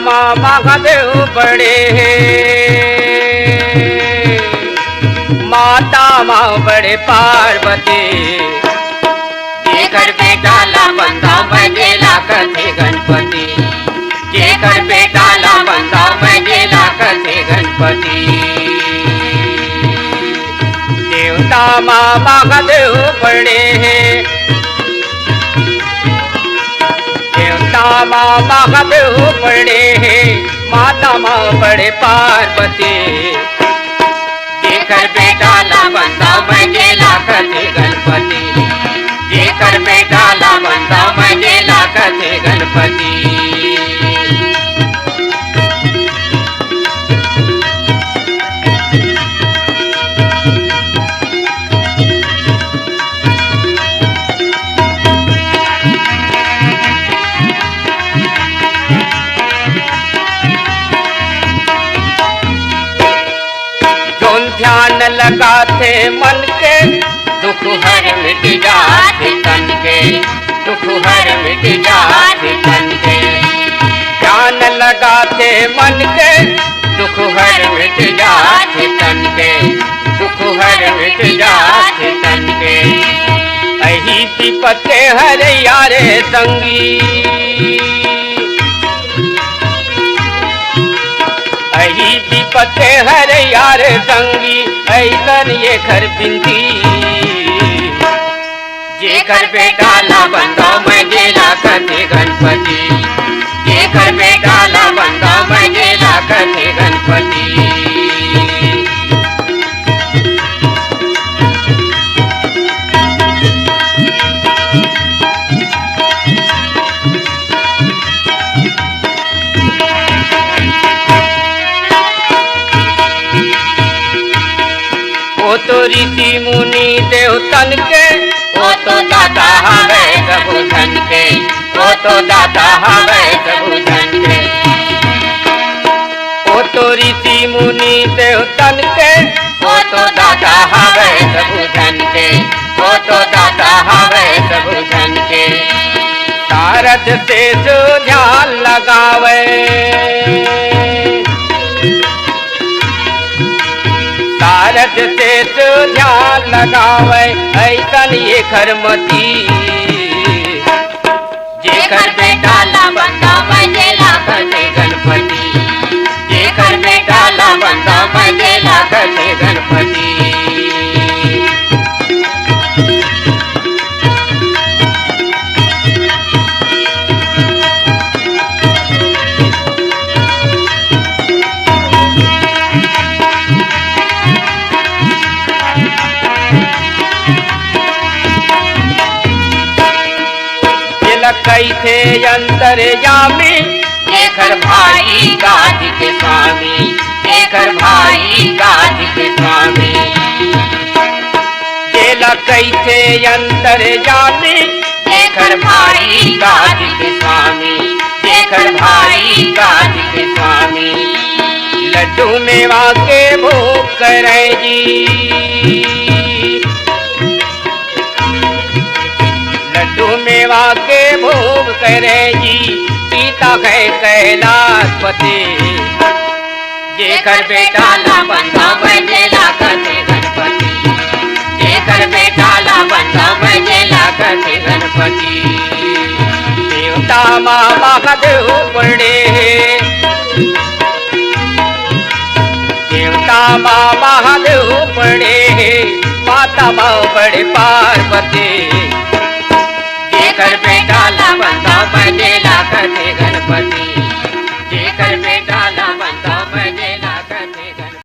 माँ महादेव बड़े माता माँ बड़े पार्वती। जेकर बेटा ला बंदा बजेला कथे गणपति। जेकर बेटा ला बंदा बजेला कथे गणपति। देवता माँ महादेव बड़े देवता माँ महादेव बड़े माता माँ बड़े पार्वती। जेकर बेटा ला बंदा बजेला कथे गणपति। जेकर बेटा ला बंदा बजेला कथे गणपति। ध्यान लगाते मन के दुख हर मिट जाते तन के। दुख हर मिट जाते तन के। ध्यान लगाते मन के दुख हर मिट जाते तन के। दुख हर मिट जाते तन के। अही विपत के हर यारे संगी। अही विपत के हर यार संगी। ऐसन ये घर बिंदी। जेकर बेटा ला बंदा बजेला कथे गणपति। जेकर बेटा ला बंदा बजेला कथे गणपति। ओ तो ऋषि मुनि देवतन के। ओ तो दाता हवे सबु धन के। ओ तो दाता हवे सबु धन के। ओ तो ऋषि मुनि देवतन के। ओ तो दाता हवे सबु धन के। ओ तो दाता हवे सबु धन के। शारद से जो ध्यान लगावे। शारद से तो ध्यान लगावे ऐसन ये घरमती। जेकर बेटा ला बंदा बजेला कथे गणपति। जेकर बेटा ला बंदा बजेला कथे गणपति। कैथे अंतर्यामी। जेकर भाई गादी के स्वामी। जेकर भाई गादी के स्वामी। जेला कैथे अंतर्यामी। जेकर भाई गादी के स्वामी। जेकर भाई गादी के स्वामी। लड्डू मेवा के भोग करे जी। लड्डू मेवा के भोग करे जी। सीता है कैलाशपति। जेकर बेटा ला बंदा बजेला कथे गणपति। जेकर बेटा ला बंदा बजेला कथे गणपति। देवता माँ महादेव बड़े देवता माँ महादेव बड़े माता माँ बड़े पार्वती।